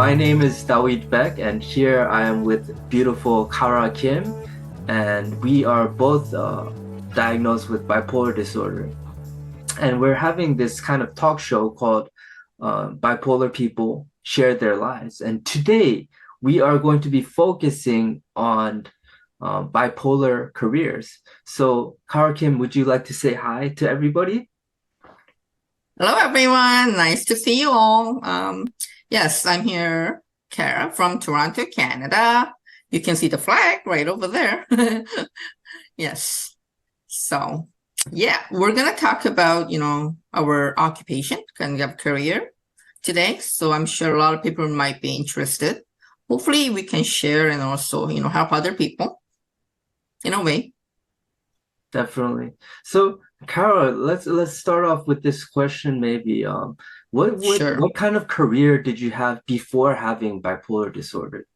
my name is Dawid Beck, and here I am with beautiful Kara Kim, and we are both diagnosed with bipolar disorder. And we're having this kind of talk show called Bipolar People Share Their Lives. And today we are going to be focusing on bipolar careers. So, Kara Kim, would you like to say hi to everybody? Hello, everyone. Nice to see you all. Yes, I'm here, Kara from Toronto, Canada. You can see the flag right over there. Yes. So, yeah, we're going to talk about, our occupation, kind of career today. So I'm sure a lot of people might be interested. Hopefully we can share and also, help other people in a way. Definitely. So, Kara, let's start off with this question maybe. Sure. What kind of career did you have before having bipolar disorder?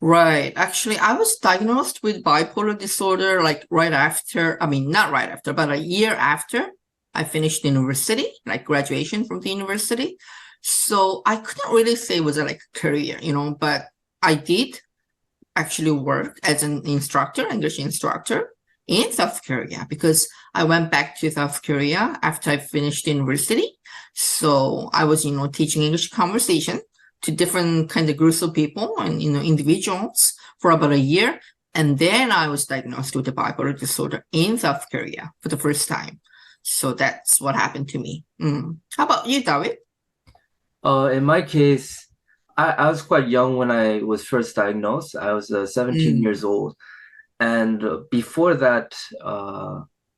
Right. Actually, I was diagnosed with bipolar disorder like right after, I mean, not right after, but a year after I finished university, like graduation from the university. So I couldn't really say it was a like career, but I did actually work as an instructor, English instructor in South Korea because I went back to South Korea after I finished university. So I was, teaching English conversation to different kind of groups of people and, individuals for about a year. And then I was diagnosed with the bipolar disorder in South Korea for the first time. So that's what happened to me. How about you, David? In my case, I was quite young when I was first diagnosed. I was 17 Mm, years old. And before that,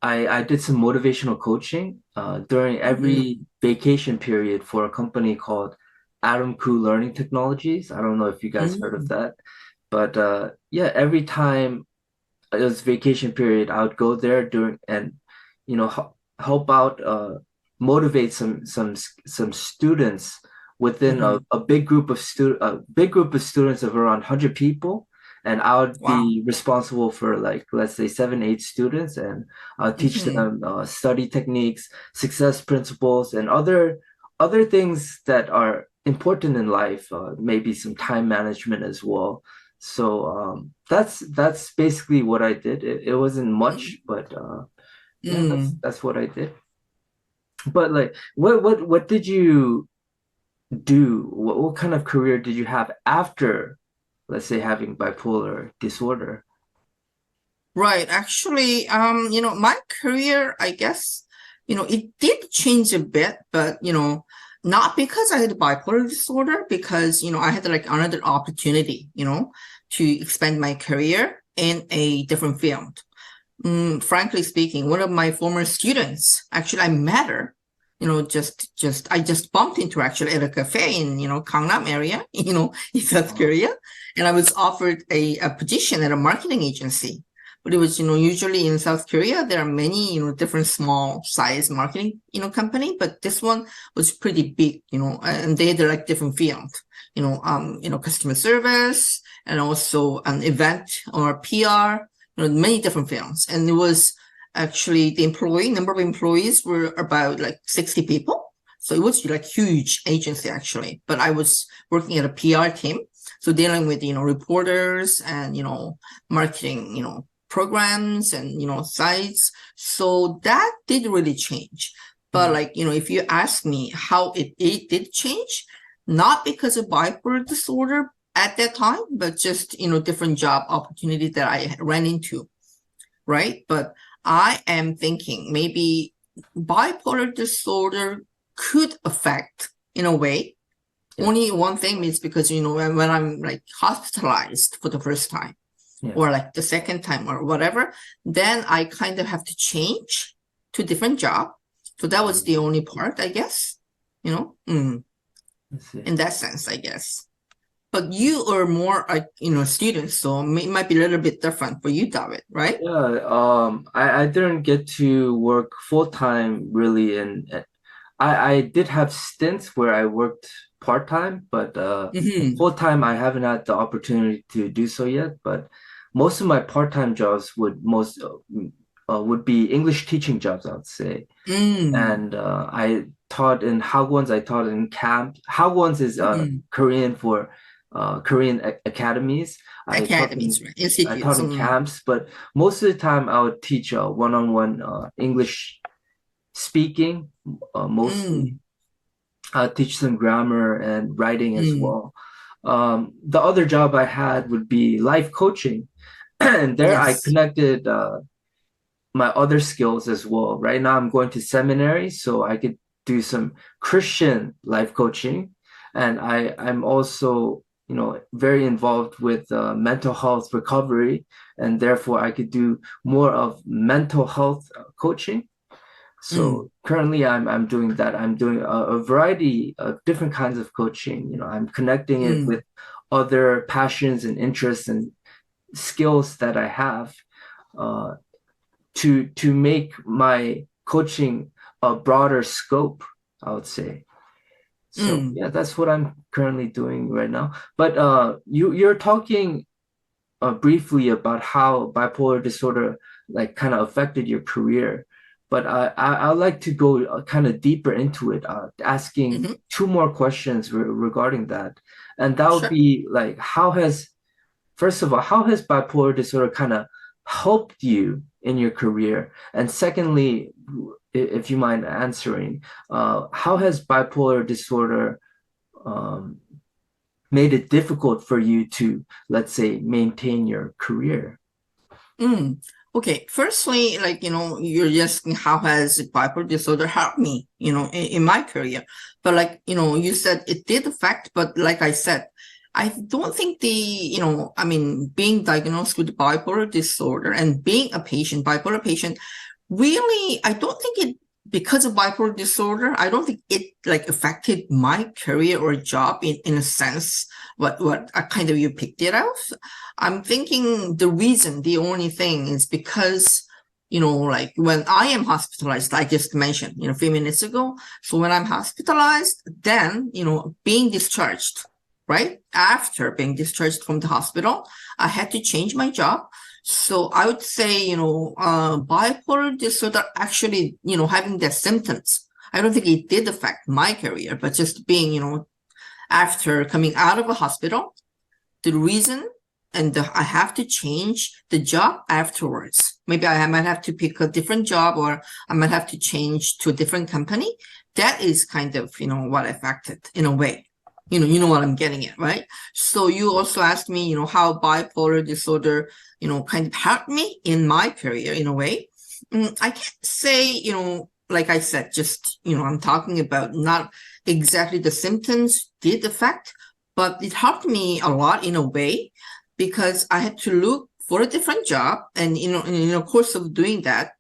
I did some motivational coaching during every mm, vacation period for a company called Adam Crew Learning Technologies. I don't know if you guys heard of mm, that, but yeah, every time it was vacation period, I would go there during and help out, motivate some students within mm. a big group of students of around 100 people, and I would Wow. be responsible for like let's say 7, 8 students, and I'll teach Mm-hmm. them study techniques, success principles, and other things that are important in life, maybe some time management as well. So that's basically what I did. It wasn't much, but yeah, Mm. that's what I did. But like, what did you do? What kind of career did you have after, let's say, having bipolar disorder? Right. Actually, my career, I guess, it did change a bit, but, not because I had bipolar disorder, because, I had like another opportunity, to expand my career in a different field. Frankly speaking, one of my former students, actually, I met her, I just bumped into her actually at a cafe in, Gangnam area, in South Uh, Korea. And I was offered a position at a marketing agency. But it was, usually in South Korea, there are many, different small size marketing, company, but this one was pretty big, and they had like different fields, customer service and also an event or PR, many different fields. And it was actually the number of employees were about like 60 people. So it was like huge agency actually, but I was working at a PR team. So dealing with, reporters and, marketing, programs and, sites. So that did really change. But mm, like, if you ask me how it did change, not because of bipolar disorder at that time, but just, different job opportunities that I ran into, right? But I am thinking maybe bipolar disorder could affect in a way. yeah, Only one thing is because, when I'm like hospitalized for the first time yeah. or like the second time or whatever, then I kind of have to change to different job. So that was the only part, I guess, Let's see. in that sense, I guess. But you are more like, students, so it might be a little bit different for you, David, right? Yeah, I didn't get to work full time really, and I did have stints where I worked part time, but Mm-hmm. full time I haven't had the opportunity to do so yet. But most of my part time jobs would would be English teaching jobs, I would say. Mm, And I taught in hagwons. I taught in camp. Hagwons is mm. Korean for Korean academies. Academies, right? I taught Institutes. in Mm, camps, but most of the time I would teach one-on-one English speaking, mostly. mm, I teach some grammar and writing as mm. well. The other job I had would be life coaching, and there I Yes. connected my other skills as well. Right now, I'm going to seminary, so I could do some Christian life coaching, and I'm also, very involved with mental health recovery, and therefore I could do more of mental health coaching. Mm, So currently, I'm doing that. I'm doing a variety of different kinds of coaching. I'm connecting it mm, with other passions and interests and skills that I have. Uh, to make my coaching a broader scope, I would say. So mm, yeah, that's what I'm currently doing right now. But you're talking briefly about how bipolar disorder like kind of affected your career. But I'd like to go kind of deeper into it, asking hmm. two more questions regarding that. And that would Sure. be like, first of all, how has bipolar disorder kind of helped you in your career? And secondly, if you mind answering, how has bipolar disorder um, made it difficult for you to, let's say, maintain your career? Mm. Okay. Firstly, you're asking how has bipolar disorder helped me, in my career. But you said it did affect, but like I said, I don't think being diagnosed with bipolar disorder and being a bipolar patient, really, I don't think it, because of bipolar disorder, I don't think it like affected my career or job in a sense, what kind of you picked it out. I'm thinking the only thing is because, like when I am hospitalized, I just mentioned, a few minutes ago. So when I'm hospitalized, then, being discharged, right? After being discharged from the hospital, I had to change my job. So I would say, bipolar disorder actually, having the symptoms, I don't think it did affect my career, but just being, after coming out of a hospital, the reason and I have to change the job afterwards. Maybe I might have to pick a different job or I might have to change to a different company. That is kind of, what affected in a way. You know what I'm getting at, right? So you also asked me, how bipolar disorder, kind of helped me in my career in a way. I can't say, like I said, just, I'm talking about not exactly the symptoms did affect, but it helped me a lot in a way because I had to look for a different job. And, in the course of doing that,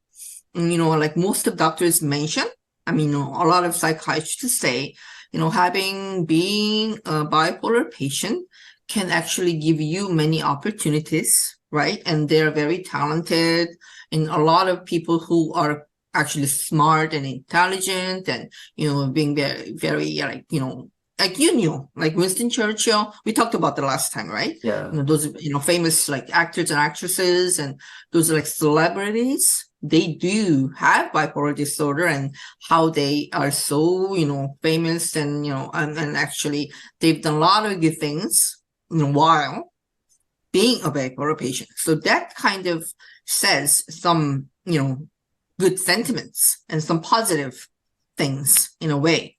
like most of doctors mention, a lot of psychiatrists say, being a bipolar patient can actually give you many opportunities, right? And they're very talented. And a lot of people who are actually smart and intelligent and, being very, very, like like Winston Churchill, we talked about the last time, right? Yeah, Those, famous like actors and actresses and those like celebrities, they do have bipolar disorder and how they are so, famous and, and actually they've done a lot of good things, while being a bipolar patient. So that kind of says some, good sentiments and some positive things in a way.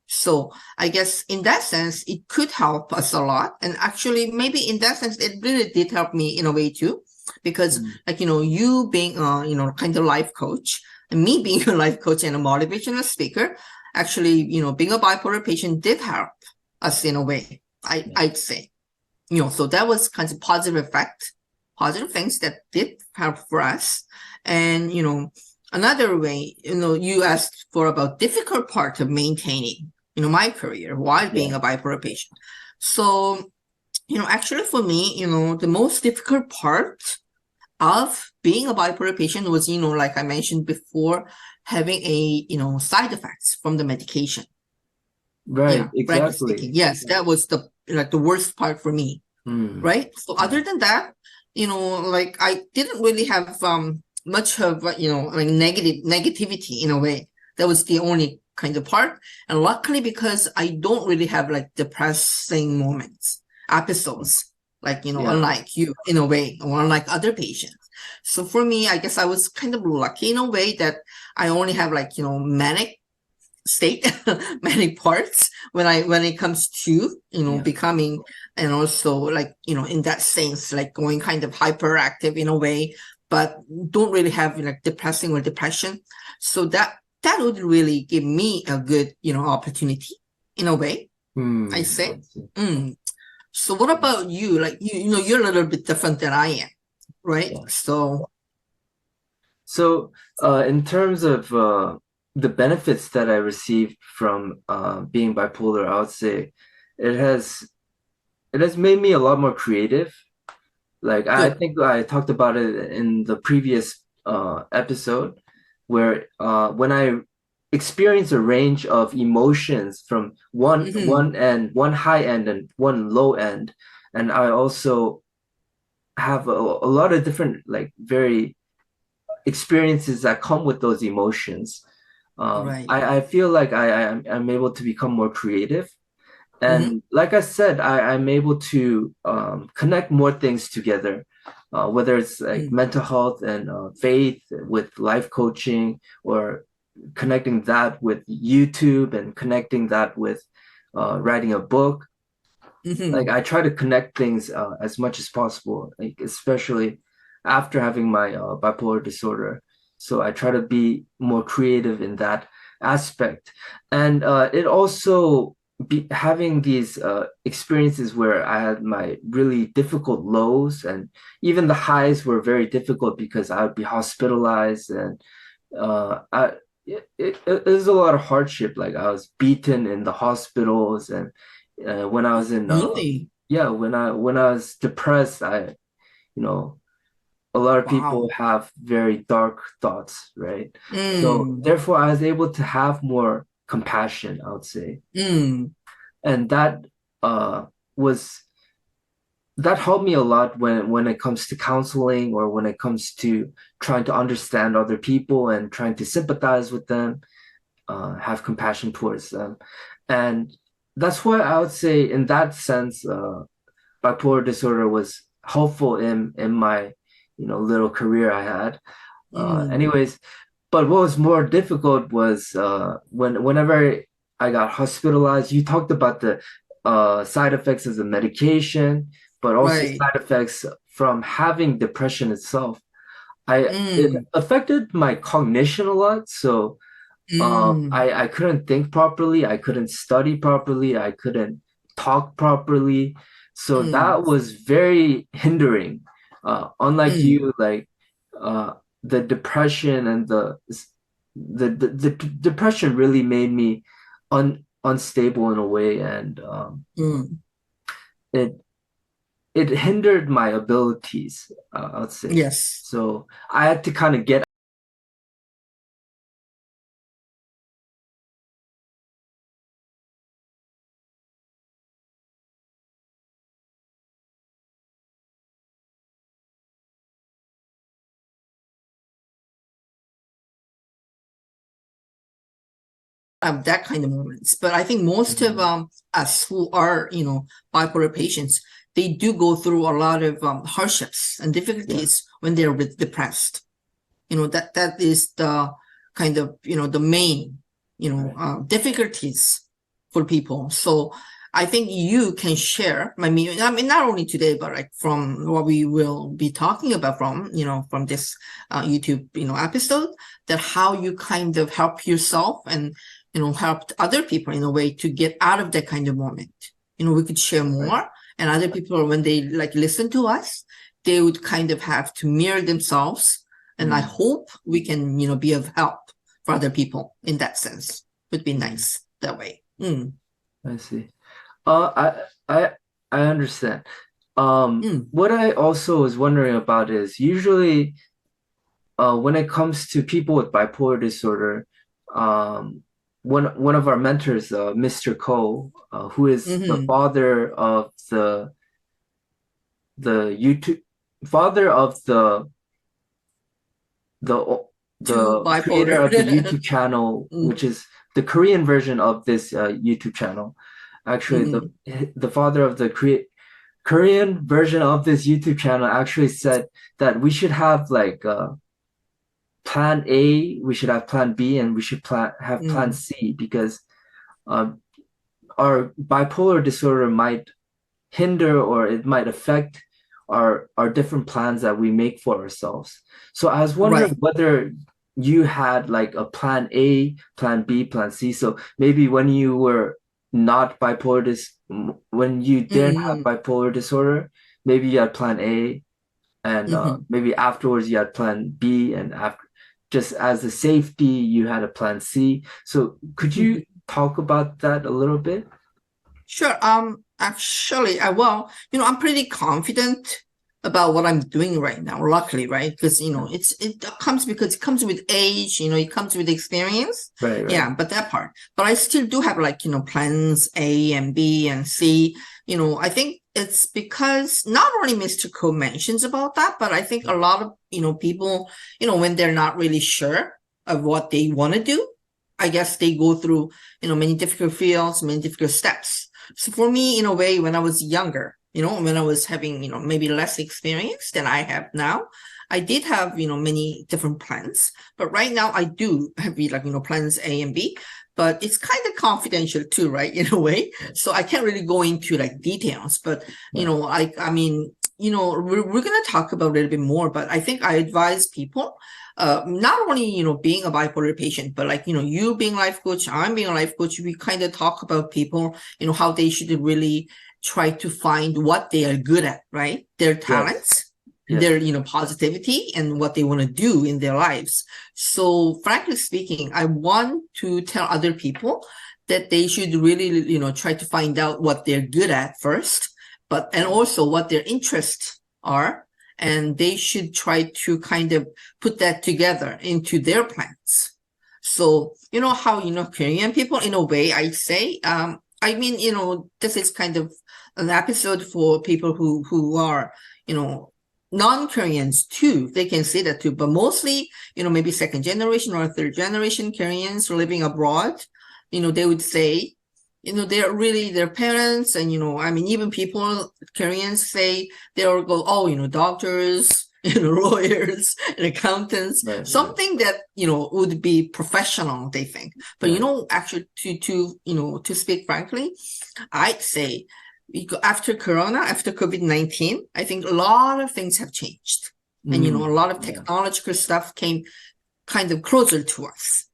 So I guess in that sense, it could help us a lot. And actually, maybe in that sense, it really did help me in a way too, because mm, like, you being a, kind of life coach and me being a life coach and a motivational speaker, actually, being a bipolar patient did help us in a way, yeah. I'd say, so that was kind of positive effect, positive things that did help for us. And, another way, you asked for about difficult part of maintaining, my career while being Yeah. a bipolar patient. So, actually for me, the most difficult part of being a bipolar patient was, like I mentioned before, having a, side effects from the medication. Right, Yeah, frankly speaking, exactly. yes, that was the worst part for me, Mm, right? So other than that, like I didn't really have much of like negativity in a way. That was the only kind of part. And luckily, because I don't really have like depressing moments, episodes, like Yeah. unlike you in a way, or unlike other patients. So for me, I guess I was kind of lucky in a way that I only have like manic state, manic parts when it comes to Yeah. becoming, and also like in that sense, like going kind of hyperactive in a way, but don't really have like depressing or depression. So that would really give me a good opportunity in a way, I I say. see. Mm. So what about you? Like you're a little bit different than I am, right? Yeah. So So, in terms of the benefits that I received from being bipolar, I would say it has it has made me a lot more creative. Like I good. think I talked about it in the previous episode, where when I experience a range of emotions from Hmm. one high end and one low end, and I also have a lot of different like very experiences that come with those emotions. Right. I feel like I'm able to become more creative. Hmm. And like I said, I'm able to connect more things together, whether it's like Mm. mental health and faith with life coaching, or connecting that with YouTube and connecting that with writing a book. Like Hmm. I try to connect things as much as possible, like especially after having my bipolar disorder. So I try to be more creative in that aspect, and it also be having these experiences where I had my really difficult lows, and even the highs were very difficult because I would be hospitalized, and I it was a lot of hardship. Like I was beaten in the hospitals, and when I was in Really? yeah, when I was depressed, I you know a lot of people Wow. have very dark thoughts, right? So Mm, therefore I was able to have more compassion, I would say. mm, And that uh was that helped me a lot when it comes to counseling, or when it comes to trying to understand other people and trying to sympathize with them, have compassion towards them. And that's why I would say in that sense, bipolar disorder was helpful in my little career I had. mm, Anyways, but what was more difficult was whenever I got hospitalized. You talked about the side effects of the medication, but also right. side effects from having depression itself. I It Mm, affected my cognition a lot. So mm, I couldn't think properly. I couldn't study properly. I couldn't talk properly. So mm, that was very hindering. Unlike mm, you, like uh, the depression and the depression really made me unstable in a way, and mm. it it hindered my abilities, I'd say. Yes. So I had to kind of get That kind of moments. But I think most of Mhm. us who are, bipolar patients, they do go through a lot of hardships and Yeah, difficulties when they're depressed. That is the kind of the main right. difficulties for people. So I think you can share, I mean not only today, but like from what we will be talking about from from this YouTube episode, that how you kind of help yourself and helped other people in a way to get out of that kind of moment. We could share Right. more, and other people, when they like listen to us, they would kind of have to mirror themselves, and I Mm, hope we can, be of help for other people in that sense. Would be mm, nice that way. Mm, I see. I understand. mm, What I also was wondering about is usually when it comes to people with bipolar disorder, um, one of our mentors, Mr. Cole, who is the mm-hmm, father of the YouTube father of the to the creator bipolar. of the YouTube channel, Mm, which is the Korean version of this YouTube channel. Actually, mhm. the father of the Korean version of this YouTube channel actually said that we should have like plan A, we should have plan B, and we should have plan Mm, C because um, our bipolar disorder might hinder or it might affect our different plans that we make for ourselves. So I was wondering right. whether you had like a plan A, plan B, plan C. So maybe when you were not bipolar when you didn't have Mm, bipolar disorder, maybe you had plan A and mhm, maybe afterwards you had plan B and after just as a safety you had a plan C. So could you mhm. talk about that a little bit? Sure. Actually, I'm pretty confident about what I'm doing right now, luckily, right? Because, it comes with age, it comes with experience. Right, right. Yeah, but that part. But I still do have like, plans A and B and C. I think it's because not only Mr. Ko mentions about that, but I think a lot of, people, when they're not really sure of what they want to do, I guess they go through, many difficult fields, many difficult steps. So for me, in a way, when I was younger, when I was having, maybe less experience than I have now, I did have, many different plans. But right now I do have like, plans A and B, but it's kind of confidential too, right? In a way. So I can't really go into like details, but Yeah. I mean, we're going to talk about it a little bit more, but I think I advise people not only being a bipolar patient, but like you being a life coach, I'm being a life coach, we kind of talk about people, how they should really try to find what they are good at, right? Their Yes. talents, Yes. their positivity, and what they want to do in their lives. So frankly speaking, I want to tell other people that they should really try to find out what they're good at first, but and also what their interests are, and they should try to kind of put that together into their plans. So, how, Korean people, in a way, I say, I mean, this is kind of an episode for people who are, non-Koreans too. They can say that too, but mostly, maybe second generation or third generation Koreans living abroad, they would say, they're really their parents and, I mean, even people, Koreans say they'll go, oh, doctors, lawyers and accountants, Right, right. something that, would be professional, they think. But, Yeah. actually to speak frankly, I'd say after Corona, after COVID-19, I think a lot of things have changed. And, a Mm, lot of yeah. technological stuff came kind of closer to us.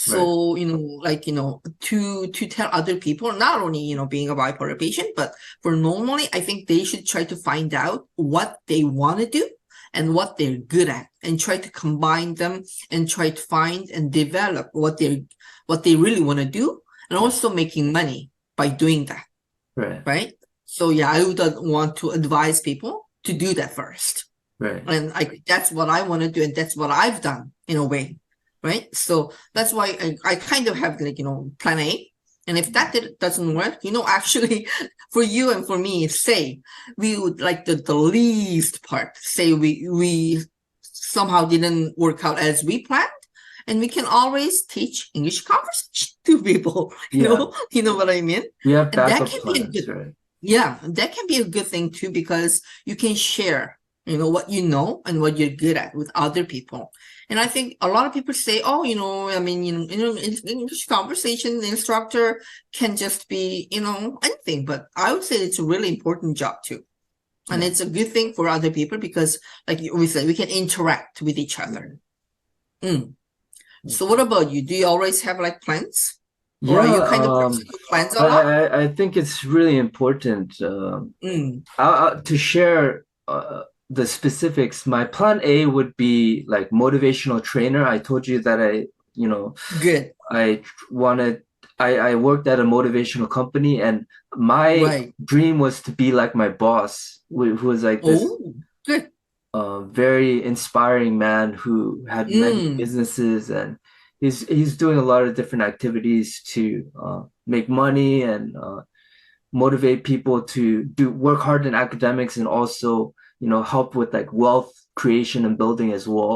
Right. So, like, to tell other people, not only, being a bipolar patient, but for normally, I think they should try to find out what they want to do and what they're good at and try to combine them and try to find and develop what they really want to do and Yeah. also making money by doing that, Right. right? So yeah, I would want to advise people to do that first. Right. And that's what I want to do, and that's what I've done in a way, right? So that's why I kind of have like, plan A. And if that doesn't work, actually for you and for me, say we would like the least part, say we somehow didn't work out as we planned, and we can always teach English conversation to people, Yeah. you know what I mean? We have And that backup can be a plans, good, right? yeah, that can be a good thing too, because you can share, what you know and what you're good at with other people. And I think a lot of people say, oh, I mean, English conversation instructor can just be, anything. But I would say it's a really important job too. And Yeah. it's a good thing for other people because, like we said, we can interact with each other. Mm. So what about you? Do you always have like plans? Or are Yeah, you kind of person who plans a I, lot? I think it's really important Mm. to share the specifics. My plan A would be like motivational trainer. I told you that Good. I wanted, I worked at a motivational company, and my Right. dream was to be like my boss, who was like this Oh, good. very inspiring man who had many Mm. businesses, and he's doing a lot of different activities to make money and motivate people to do work hard in academics and also help with like wealth creation and building as well.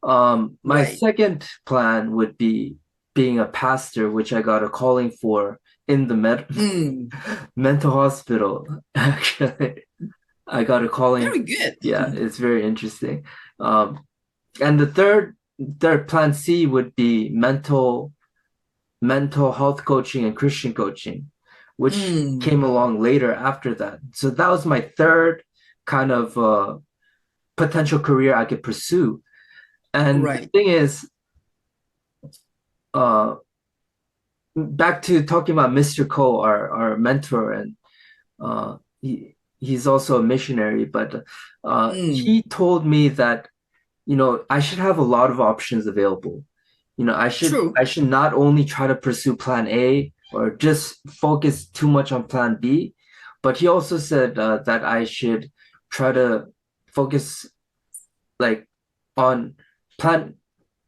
My Right. second plan would be being a pastor, which I got a calling for in the Mm, mental hospital. Actually, I got a calling. very good. Yeah, it's very interesting. Um, and the third plan C would be mental health coaching and Christian coaching, which Mm, came along later after that. So that was my third kind of potential career I could pursue. And the right. thing is, uh, back to talking about Mr. Cole, our mentor, and he's also a missionary, but Mm, he told me that I should have a lot of options available. true. I should not only try to pursue plan A or just focus too much on plan B, but he also said that I should try to focus like on plan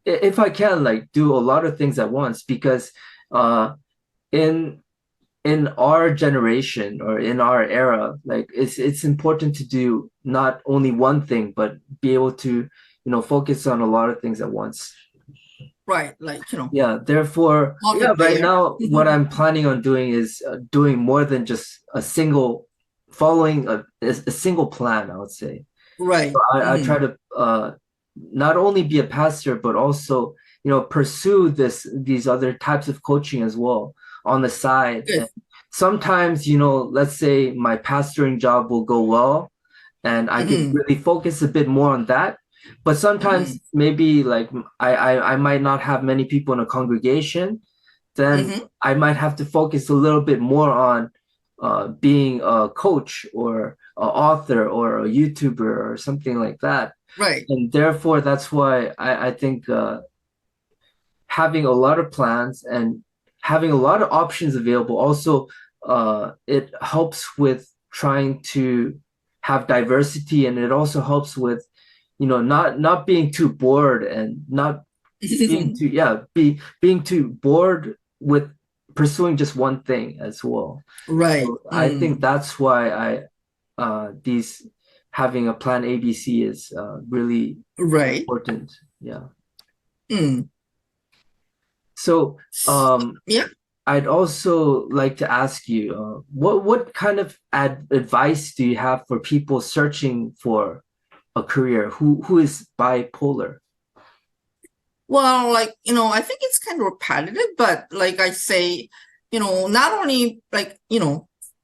if I can like do a lot of things at once because uh in in our generation or in our era, like it's important to do not only one thing, but be able to, focus on a lot of things at once. Right. Like, Yeah, therefore, yeah, right multiplayer. now, what I'm planning on doing is doing more than just following a single plan, I would say. Right. I try Mm, to not only be a pastor, but also, pursue these other types of coaching as well on the side. good. And sometimes, let's say my pastoring job will go well and I could Mm-hmm. really focus a bit more on that. But Mm-hmm. sometimes maybe like I might not have many people in a congregation, then Mm-hmm. I might have to focus a little bit more on being a coach or an author or a YouTuber or something like that. Right. And therefore, that's why I think having a lot of plans and having a lot of options available also it helps with trying to have diversity, and it also helps with not being too bored and not being too being too bored with pursuing just one thing as well. Right. So I think Mm, that's why I these having a plan ABC is really right. important. Yeah. Mm. So um Yeah. I'd also like to ask you, what kind of advice do you have for people searching for a career who is bipolar? Well, like, I think it's kind of repetitive, but like I say, not only like,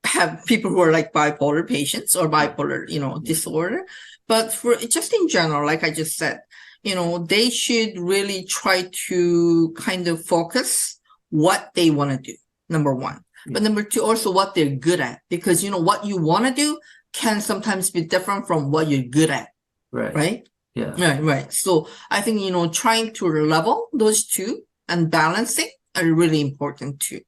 have people who are like bipolar patients or Yeah, bipolar, yeah, disorder, but for just in general, like I just said, they should really try to kind of focus what they want to do, number one. But yeah. number two, also what they're good at, because what you want to do can sometimes be different from what you're good at, Right. right? Yeah, Right, right. So I think, trying to level those two and balancing are really important to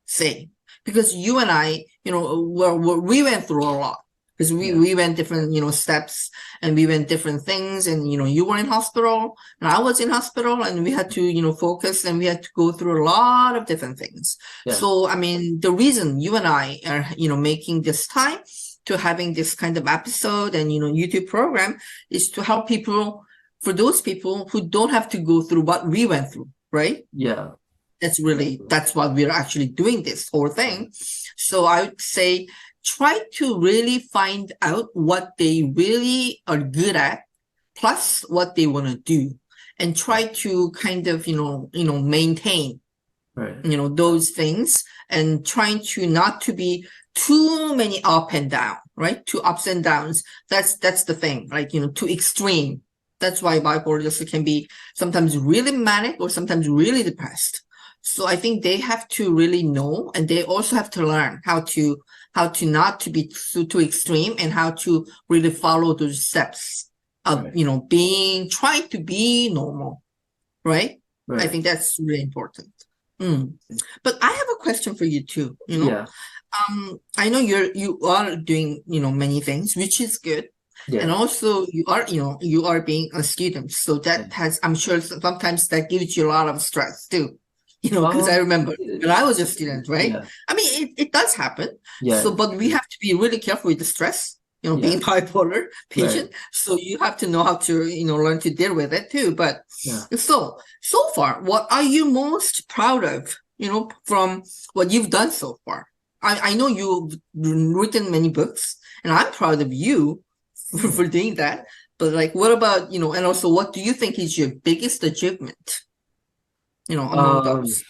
say. Because you and I, we went through a lot. Because yeah, we went different, steps, and we went different things. And, you were in hospital and I was in hospital, and we had to, focus, and we had to go through a lot of different things. yeah, So, I mean, the reason you and I are, making this time to having this kind of episode and, YouTube program is to help people, for those people who don't have to go through what we went through, right? yeah. That's what we're actually doing this whole thing. So I would say try to really find out what they really are good at, plus what they want to do, and try to kind of, maintain, Right. those things, and trying to not to be too many up and down, right? Too ups and downs. That's the thing, like, too extreme. That's why bipolar disorder can be sometimes really manic or sometimes really depressed. So I think they have to really know, and they also have to learn how to not to be too extreme, and how to really follow those steps of, Right. trying to be normal, right? I Right. think that's really important. Mm. But I have a question for you too, Yeah. I know you are doing, many things, which is good. And Yeah. also you are being a student. So Yeah. that has, I'm sure sometimes that gives you a lot of stress too. Because I Um, remember when I was a student, right? yeah. I mean, it does happen. Yeah. So, but we have to be really careful with the stress. being Yeah. bipolar Right. patient. So you have to know how to, learn to deal with it too. But Yeah. so far, what are you most proud of, from what you've done so far? I know you've written many books, and I'm proud of you for doing that. But like, what about, and also what do you think is your biggest achievement, among those?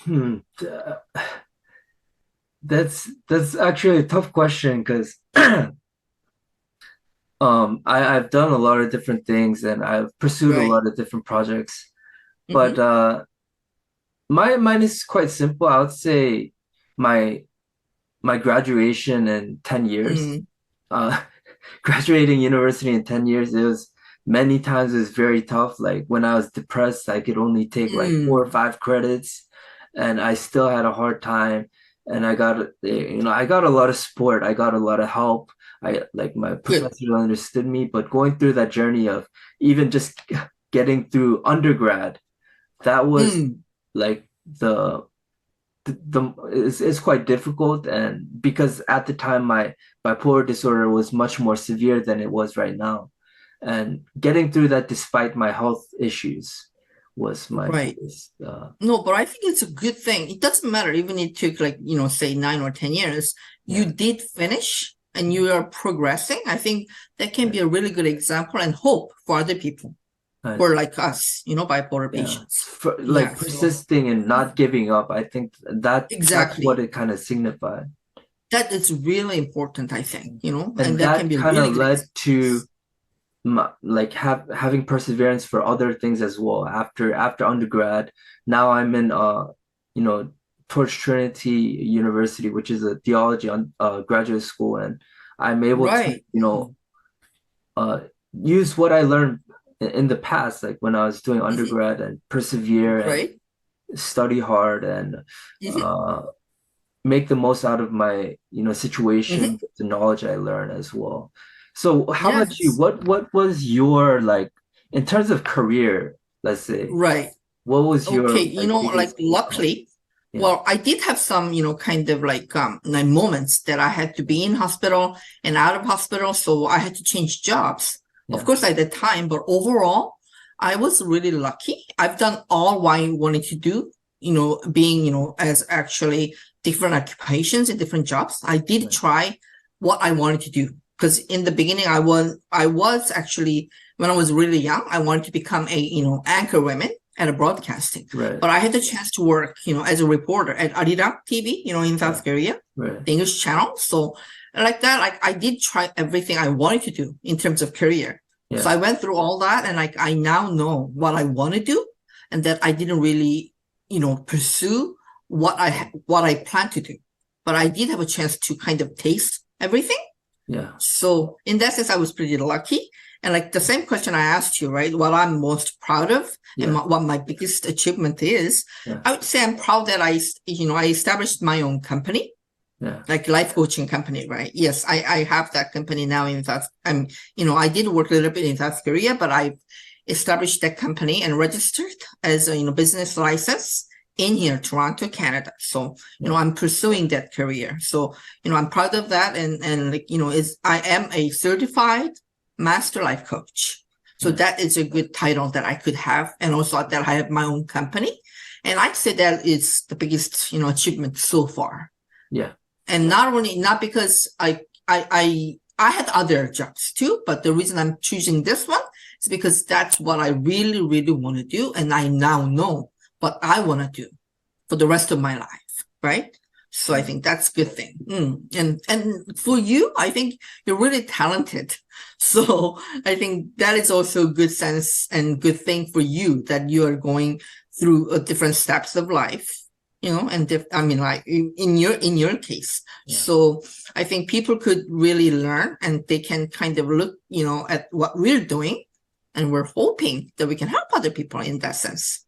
That's actually a tough question because I've done a lot of different things and I've pursued a Right. lot of different projects. But Mm-hmm. mine is quite simple. I would say my my graduation in 10 years. Mm, Uh graduating university in 10 years, it was many times it was very tough. Like when I was depressed, I could only take like four or mm, five credits and I still had a hard time. And I got a lot of support. I got a lot of help. I like my good. professors understood me, but going through that journey of even just getting through undergrad, that was Mm, like the it's quite difficult, and because at the time my bipolar disorder was much more severe than it was right now, and getting through that despite my health issues was my right. biggest No, but I think it's a good thing. It doesn't matter, even it took like, say 9 or 10 years, you yeah did finish and you are progressing. I think that can be a really good example and hope for other people who uh, are like us, bipolar yeah patients. for like Yeah, so persisting and not giving up. I think that's what exactly. it kind of signified, That is really important, I think, and and that can that be a kind really of good led experience. to like having perseverance for other things as well. After undergrad, now I'm in you know towards Trinity University, which is a theology graduate school, and I'm able to Right. uh use what I learned in the past, like when I was doing Hmm. undergrad, and persevere and Right. study hard and Hmm. uh make the most out of my Hmm. situation with the knowledge I learn as well. So how about you? Yes. What was your like in terms of career, let's say, Right. what was Okay, your like like biggest luckily, yeah, well, I did have some, kind of like moments that I had to be in hospital and out of hospital, so I had to change jobs. Of yeah, course, at the time, but overall, I was really lucky. I've done all what I wanted to do, being, as actually different occupations and different jobs. I did right, try what I wanted to do because in the beginning, I was actually when I was really young, I wanted to become a, anchor woman at a broadcasting. right, But I had the chance to work, as a reporter at Arirang TV, in yeah, South Korea, right, the English channel. So like that, like I did try everything I wanted to do in terms of career. So yeah, I went through all that and like I now know what I want to do and that I didn't really, pursue what I plan to do. But I did have a chance to kind of taste everything. yeah, So in that sense, I was pretty lucky. And like the same question I asked you, right? What I'm most proud of and yeah, what my biggest achievement is, yeah, I would say I'm proud that I established my own company, yeah, like life coaching company, right? Yes, I have that company now in South. I did work a little bit in South Korea, but I established that company and registered as a business license in here, Toronto, Canada. So yeah, I'm pursuing that career. So I'm proud of that, and like is I am a certified master life coach. So yeah, that is a good title that I could have, and also that I have my own company. And I'd say that is the biggest achievement so far, yeah. and not because I had other jobs too, but the reason I'm choosing this one is because that's what I really really want to do, and I now know what I want to do for the rest of my life, right? So I Yeah. think that's a good thing. And for you, I think you're really talented. So I think that is also a good sense and good thing for you that you are going through different steps of life, and I mean, like in your case. Yeah. So I think people could really learn and they can kind of look, at what we're doing, and we're hoping that we can help other people in that sense.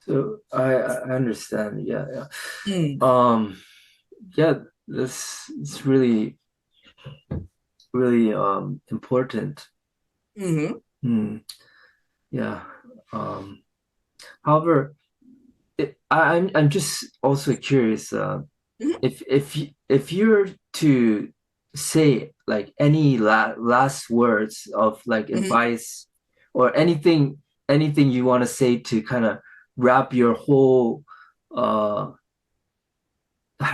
So I understand. Yeah, yeah. Mm, Um, yeah, this it's really important. hmm. Hmm. Yeah. Um, however, I'm just also curious. Hmm. If you're to say like any last words of like Mhm. advice or anything you want to say to kind of wrap your whole uh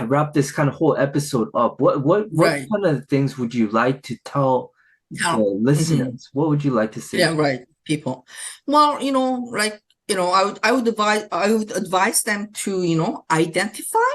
wrap this kind of whole episode up, what Right. kind of things would you like to tell the Help. Mhm. listeners? What would you like to say Yeah, to right. People. Well, like, I would advise them to, identify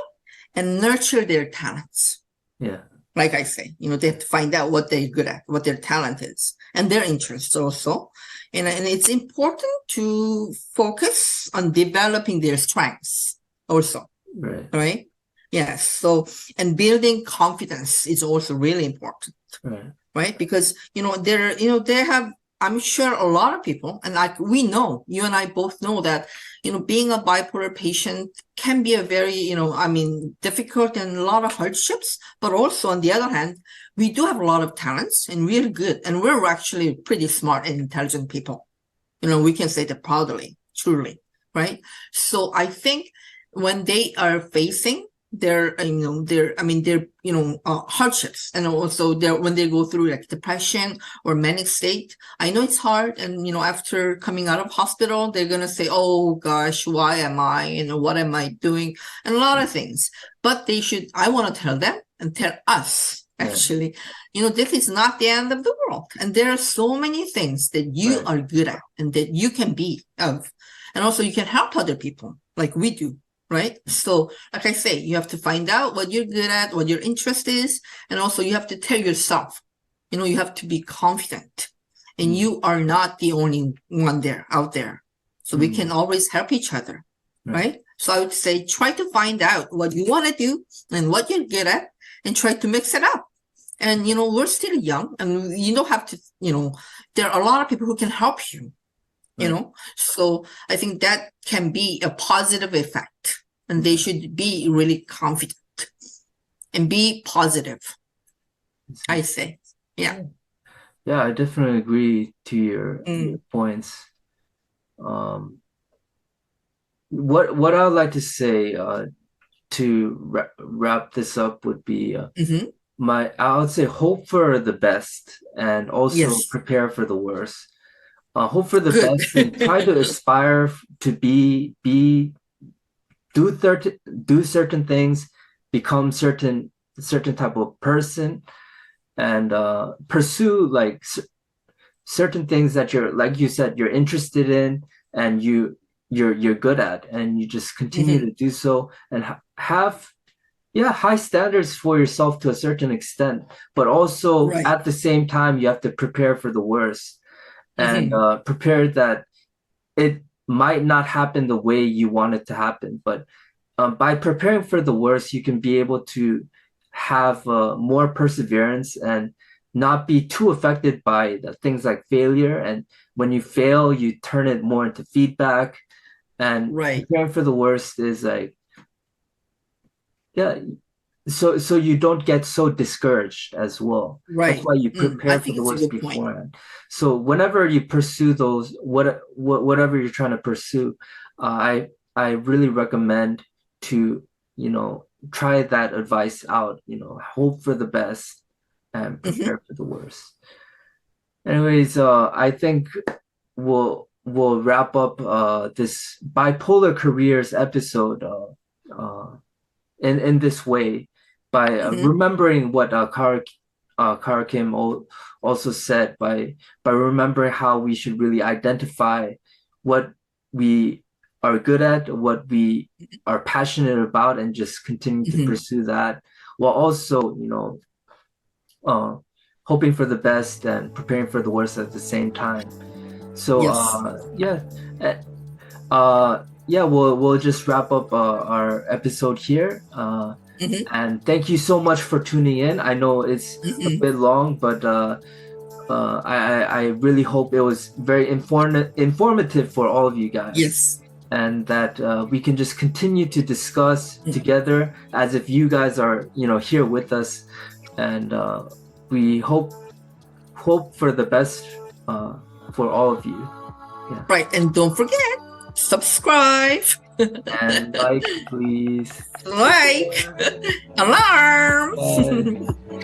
and nurture their talents. yeah, Like I say, they have to find out what they're good at, what their talent is, and their interests also. And it's important to focus on developing their strengths also, right, right? Yes. So, and building confidence is also really important, right, right? Because, they have, I'm sure a lot of people, and like we know, you and I both know that, being a bipolar patient can be a very, difficult and a lot of hardships. But also, on the other hand, we do have a lot of talents and we're good. And we're actually pretty smart and intelligent people. We can say that proudly, truly, right? So I think when they are facing their hardships, and also when they go through like depression or manic state, I know it's hard. And, after coming out of hospital, they're going to say, oh gosh, why am I, what am I doing? And a lot of things. But I want to tell them and tell us, right, actually, this is not the end of the world. And there are so many things that you right, are good at and that you can be of. And also you can help other people like we do, right? So, like I say, you have to find out what you're good at, what your interest is. And also you have to tell yourself, you have to be confident. And mm, you are not the only one out there. So we can mm, always help each other, right, right? So I would say try to find out what you want to do and what you're good at and try to mix it up. And, we're still young and you don't have to, there are a lot of people who can help you, right, So I think that can be a positive effect, and they right. should be really confident and be positive, I see. I say. Yeah. Yeah. Yeah, I definitely agree to your Mm. points. Um, what I would like to say to wrap this up would be Hmm. I would say hope for the best and also Yes. prepare for the worst. Hope for the Good. best and try to aspire to be do certain things, become certain type of person, and pursue like certain things that you're like you said you're interested in and you're good at, and you just continue Hmm. to do so and have yeah high standards for yourself to a certain extent, but also Right. at the same time you have to prepare for the worst and Hmm. prepare that it might not happen the way you want it to happen, but by preparing for the worst, you can be able to have more perseverance and not be too affected by the things like failure. And when you fail, you turn it more into feedback. And Right. preparing for the worst is like, yeah, so you don't get so discouraged as well. That's Right. why you I prepare for think the it's a worst good point. beforehand. So whenever you pursue those, whatever you're trying to pursue, I really recommend to try that advice out. Hope for the best and Hmm. prepare for the worst. Anyways, I think we'll wrap up this bipolar careers episode. In this way by Hmm. remembering what Kara Kim also said by remembering how we should really identify what we are good at, what we are passionate about, and just continue to Hmm. pursue that while also, uh, hoping for the best and preparing for the worst at the same time. So, Yes. eh, yeah, we'll just wrap up our episode here. Hmm. And thank you so much for tuning in. I know it's a Hmm. bit long, but I really hope it was very informative for all of you guys, Yes. and that we can just continue to discuss together as if you guys are here with us, and we hope for the best for all of you. Yeah, Right. And don't forget, subscribe, and like, please. Take like, care. alarm. Bye.